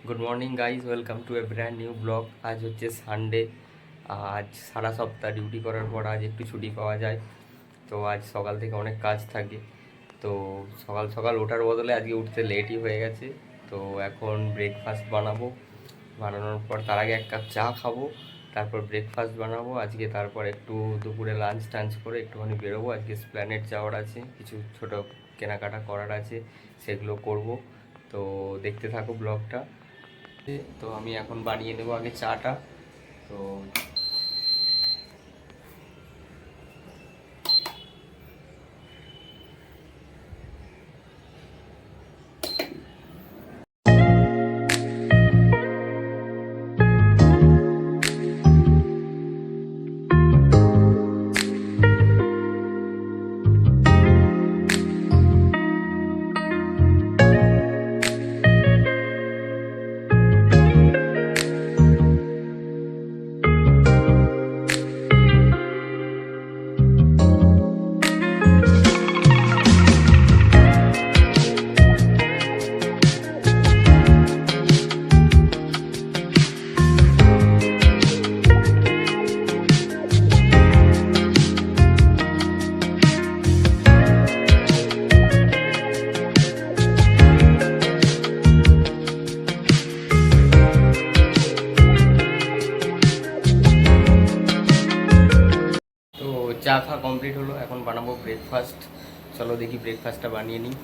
Good morning guys, welcome to A brand new blog. আজ হচ্ছে Sunday. আজ সারা সপ্তাহ ডিউটি করার পর আজ একটু ছুটি পাওয়া যায়। তো আজ সকাল থেকে অনেক কাজ থাকে। তো সকাল সকাল ওঠার বদলে আজকে উঠতে লেটই হয়ে গেছে। তো এখন ব্রেকফাস্ট বানাবো। বানানোর পর তার আগে এক কাপ চা খাবো, তারপর ব্রেকফাস্ট বানাবো আজকে। তারপর একটু দুপুরে লাঞ্চ টাঞ্চ করে একটুখানি বেরোবো। আজকে স্প্ল্যানেড যাওয়ার আছে, কিছু ছোটো কেনাকাটা করার আছে, সেগুলো করব। তো দেখতে থাকো ব্লগটা। তো আমি এখন বানিয়ে নেবো আগে চাটা। তো তো চা খাওয়া কমপ্লিট হলো, এখন বানাবো ব্রেকফাস্ট। চলো দেখি ব্রেকফাস্টটা বানিয়ে নিই।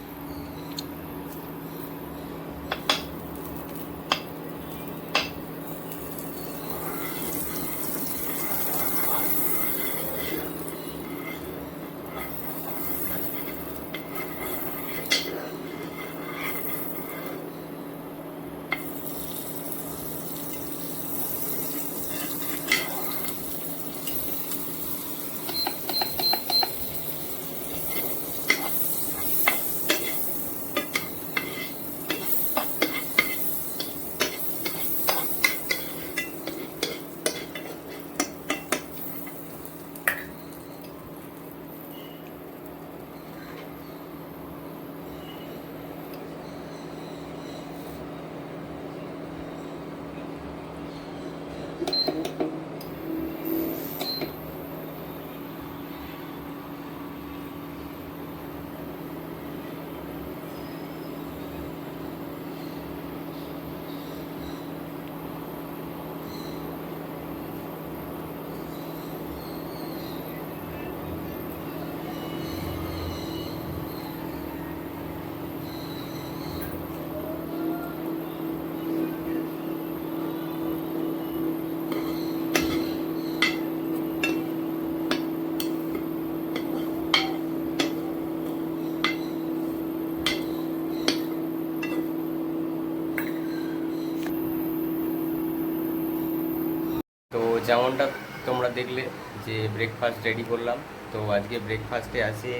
তো যেমনটা তোমরা দেখলে যে ব্রেকফাস্ট রেডি করলাম। তো আজকে ব্রেকফাস্টে আছে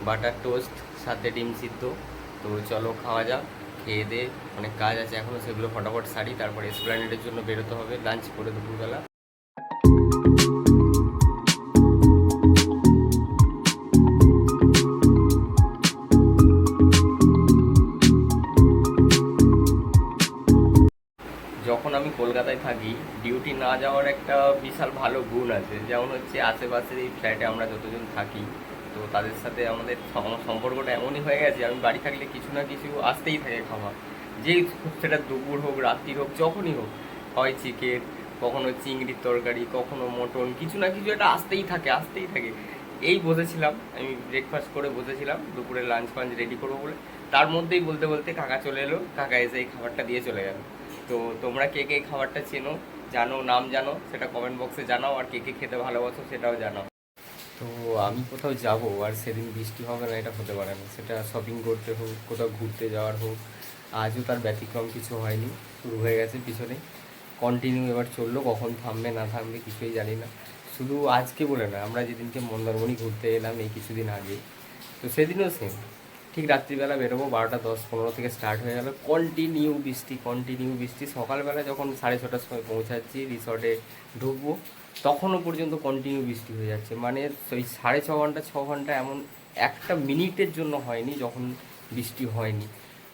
বাটার টোস্ট, সাথে ডিম সিদ্ধ। তো চলো খাওয়া যাক। খেয়ে দে, অনেক কাজ আছে এখনও, সেগুলো ফটাফট সারি, তারপর এসপ্ল্যানেডের জন্য বেরোতে হবে লাঞ্চ করে দুপুরবেলা। যখন আমি কলকাতায় থাকি, ডিউটি না যাওয়ার একটা বিশাল ভালো গুণ আছে। যেমন হচ্ছে আশেপাশের এই ফ্ল্যাটে আমরা যতজন থাকি, তো তাদের সাথে আমাদের সম্পর্কটা এমনই হয়ে গেছে, আমি বাড়ি থাকলে কিছু না কিছু আসতেই থাকে খাবার। যেই সেটা দুপুর হোক, রাত্রি হোক, যখনই হোক, হয় চিকেন, কখনো চিংড়ির তরকারি, কখনো মটন, কিছু না কিছু একটা আসতেই থাকে, আসতেই থাকে। এই বসেছিলাম, আমি ব্রেকফাস্ট করে বসেছিলাম দুপুরে লাঞ্চ ফাঞ্চ রেডি করবো বলে। তার মধ্যেই বলতে বলতে কাকা চলে এলো, কাকা এসে এই খাবারটা দিয়ে চলে গেল। তো তোমরা কে কে খাবারটা চেনো, জানো, নাম জানো, সেটা কমেন্ট বক্সে জানাও। আর কে কে খেতে ভালোবাসো সেটাও জানাও। তো আমি কোথাও যাব আর সেদিন বৃষ্টি হবে না, এটা হতে পারে না। সেটা শপিং করতে হোক, কোথাও ঘুরতে যাওয়ার হোক, আজও তার ব্যতিক্রম কিছু হয়নি। শুরু হয়ে গেছে পিছনে, কন্টিনিউ এবার চললো। কখন থামবে না থামবে কিছুই জানি না। শুধু আজকে বলে না, আমরা যেদিনকে মন্দারমণি ঘুরতে এলাম এই কিছুদিন আগে, তো সেদিনও সেম। ঠিক রাত্রিবেলা বেরোবো, 12:10-15 থেকে স্টার্ট হয়ে গেল, কন্টিনিউ বৃষ্টি, কন্টিনিউ বৃষ্টি। সকালবেলা যখন 6:30টার সময় পৌঁছাচ্ছি, রিসর্টে ঢুকবো, তখনও পর্যন্ত কন্টিনিউ বৃষ্টি হয়ে যাচ্ছে। মানে ওই 6.5 ঘন্টা 6 ঘন্টা এমন একটা মিনিটের জন্য হয়নি যখন বৃষ্টি হয়নি।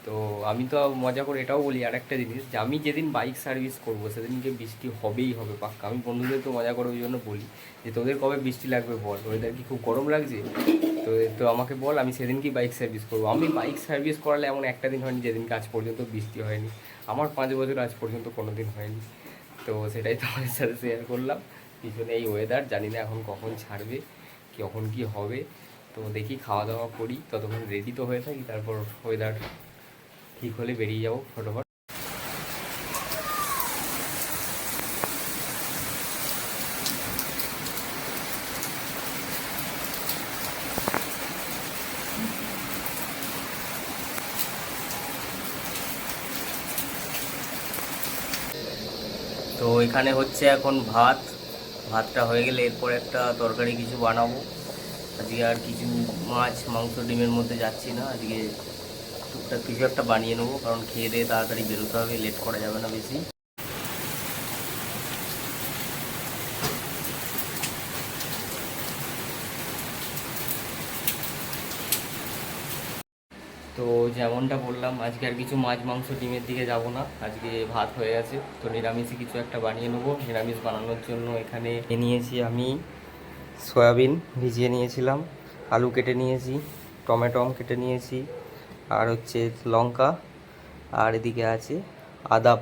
তো আমি তো মজা করে এটাও বলি আর একটা জিনিস, যে আমি যেদিন বাইক সার্ভিস করবো সেদিনকে বৃষ্টি হবেই হবে পাক্কা। আমি বন্ধুদের তো মজা করে ওই জন্য বলি যে তোদের কবে বৃষ্টি লাগবে বল, ওয়েদার কি খুব গরম লাগছে, তো তো আমাকে বল, আমি সেদিনকেই বাইক সার্ভিস করবো। আমি বাইক সার্ভিস করালে এমন একটা দিন হয়নি যেদিনকে আজ পর্যন্ত বৃষ্টি হয়নি। আমার 5 বছর আজ পর্যন্ত কোনো দিন হয়নি। তো সেটাই তোমাদের সাথে শেয়ার করলাম। পিছনে এই ওয়েদার, জানি না এখন কখন ছাড়বে, কখন কি হবে। তো দেখি, খাওয়া দাওয়া করি, ততক্ষণ রেডি তো হয়ে থাকি, তারপর ওয়েদার ঠিক হলে বেরিয়ে যাবো ফটোফট। তো এখানে হচ্ছে এখন ভাতটা হয়ে গেলে এরপর একটা তরকারি কিছু বানাবো। আজকে আর কিছু মাছ মাংস ডিমের মধ্যে যাচ্ছি না, আজকে টুকটাক কিছু একটা বানিয়ে নেবো, কারণ খেয়ে দিয়ে তাড়াতাড়ি বেরোতে হবে, লেট করা যাবে না বেশি। তো যেমনটা বললাম, আজকে আর কিছু মাছ মাংস ডিমের দিকে যাব না, আজকে ভাত হয়ে গেছে, তো নিরামিষই কিছু একটা বানিয়ে নেবো। নিরামিষ বানানোর জন্য এখানে নিয়েছি আমি সয়াবিন ভিজিয়ে নিয়েছিলাম, আলু কেটে নিয়েছি, টমেটো কেটে নিয়েছি, আর হচ্ছে লঙ্কা, আর এদিকে আছে আদা,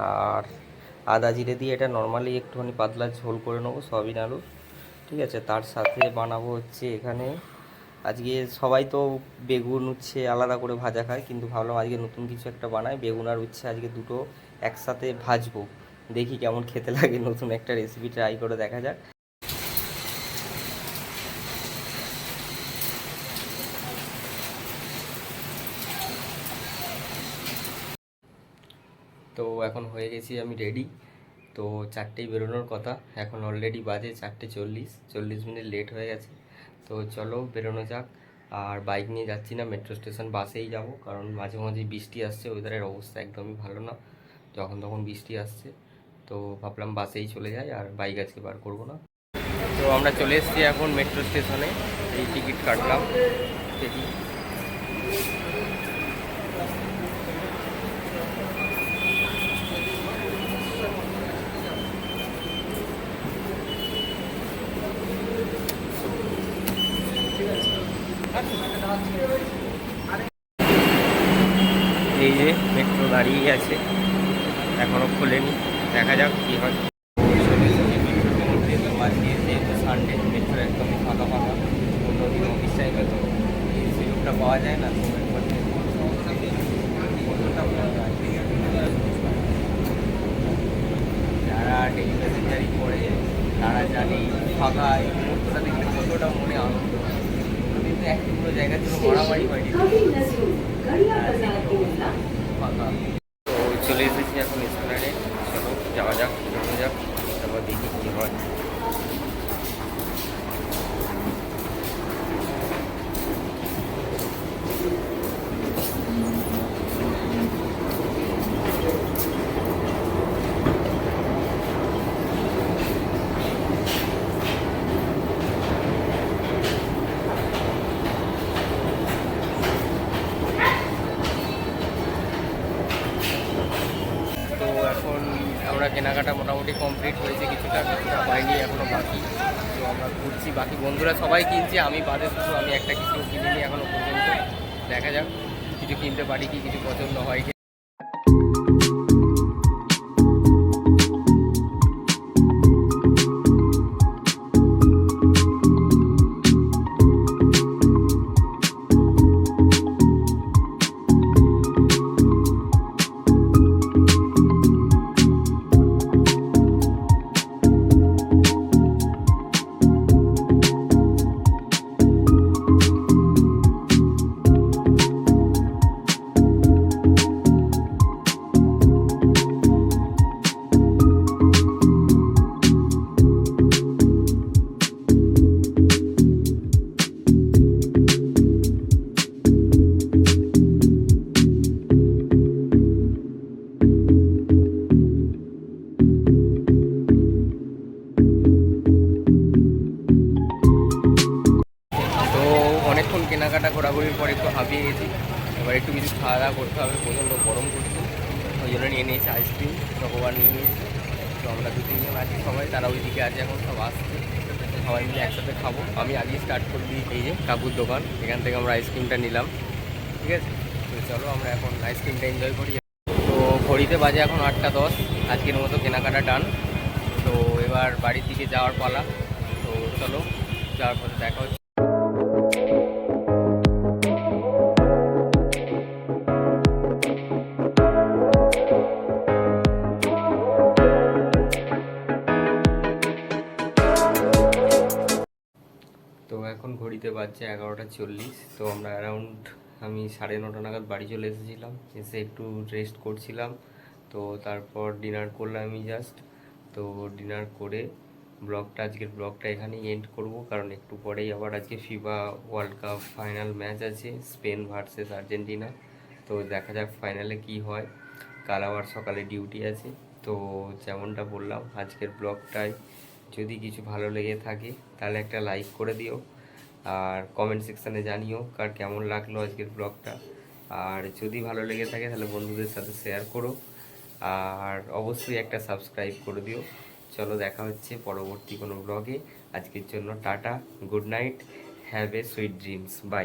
আর আদা জিরে দিয়ে এটা নর্মালি একটুখানি পাতলা ঝোল করে নেবো সয়াবিন আলু। ঠিক আছে, তার সাথে বানাবো হচ্ছে এখানে, আজকে সবাই তো বেগুন উচ্ছে আলাদা করে ভাজা খায়, কিন্তু ভাবলাম আজকে নতুন কিছু একটা বানাই, বেগুন আর উচ্ছে আজকে দুটো একসাথে ভাজবো, দেখি কেমন খেতে লাগে, নতুন একটা রেসিপি ট্রাই করে দেখা যাক। তো এখন হয়ে গেছি আমি রেডি। তো 4টেই বেরোনোর কথা, এখন অলরেডি বাজে 4:40, 40 মিনিট লেট হয়ে গেছে। তো চলো বেরোনো যাক। আর বাইক নিয়ে যাচ্ছি না, মেট্রো স্টেশন বাসেই যাব, কারণ মাঝে মাঝে বৃষ্টি আসছে, ওয়েদারের অবস্থা একদমই ভালো না, যখন তখন বৃষ্টি আসছে। তো ভাবলাম বাসেই চলে যাই, আর বাইক আজকে বার করবো না। তো আমরা চলে এসেছি এখন মেট্রো স্টেশনে, এই টিকিট কাটলাম, দেখি। এই যে মেট্রো দাঁড়িয়ে আছে, এখনও খোলেনি, দেখা যাক কী হয়। মেট্রোর মধ্যে তো আজকে যেহেতু সানডে, মেট্রো একদমই ফাঁকা ফাঁকা, অন্যদিন অফিস টাইমে তো এই সুযোগটা পাওয়া যায় না, তো একবার যারা ডেলি প্যাসেঞ্জারি করে তারা জানে ফাঁকা এই মুহূর্তটা দেখলে কতটা মনে আনন্দ, কিন্তু এক টুকরো জায়গার জন্য মারামারি হয়নি ফাঁকা। তো চলে এসেছি এখন স্টেশনে, চলো যাওয়া যাক, বেরোনো যাক, তারপর দেখি কী হয়। তো এখন আমরা কেনাকাটা মোটামুটি কমপ্লিট হয়েছে, কিছুটা কিছুটা হয়নি, এখনও বাকি। তো আমরা ঘুরছি, বাকি বন্ধুরা সবাই কিনছে, আমি বাদে শুধু আমি একটা কিছু কিনিনি এখনও পর্যন্ত, দেখা যাক কিছু কিনতে পারি কি, কিছু পছন্দ হয় কি। এবার একটু কিছু খাওয়া দাওয়া করতে হবে, প্রচণ্ড গরম করছে, ওই জন্য নিয়ে নিয়েছি আইসক্রিম, চকোবার নিয়ে নিয়েছি। তো আমরা 2-3 জন আছি সবাই, তারা ওইদিকে আছে, এখন সব আসছে, সবাই মিলে একসাথে খাবো। আমি আজকে স্টার্ট করে দিই, এই যে কাকুর দোকান, এখান থেকে আমরা আইসক্রিমটা নিলাম, ঠিক আছে। তো চলো আমরা এখন আইসক্রিমটা এনজয় করি। তো ঘড়িতে বাজে এখন 8টা 10, আজকের মতো কেনাকাটা ডান। তো এবার বাড়ির দিকে যাওয়ার পালা। তো চলো, যাওয়ার পথে দেখা হচ্ছে। তো এখন ঘড়িতে বাজছে 11টা 40। তো আমরা অ্যারাউন্ড, আমি 9:30 নাগাদ বাড়ি চলে এসেছিলাম, এসে একটু রেস্ট করছিলাম। তো তারপর ডিনার করলাম আমি জাস্ট। তো ডিনার করে আজকের ব্লগটা এখানেই এন্ড করব, কারণ একটু পরেই আবার আজকে FIFA world cup final match আছে, স্পেন ভার্সেস আর্জেন্টিনা। তো দেখা যাক ফাইনালে কি হয়। কাল আবার সকালে ডিউটি আছে। তো যেমনটা বললাম, আজকের ব্লগটায় যদি কিছু ভালো লেগে থাকে তাহলে একটা লাইক করে দিও, আর কমেন্ট সেকশানে জানিও কার কেমন লাগলো আজকের ব্লগটা। আর যদি ভালো লেগে থাকে তাহলে বন্ধুদের সাথে শেয়ার করো, আর অবশ্যই একটা সাবস্ক্রাইব করে দিও। চলো, দেখা হচ্ছে পরবর্তী কোনো ব্লগে। আজকের জন্য tata, good night, have a sweet dreams, by.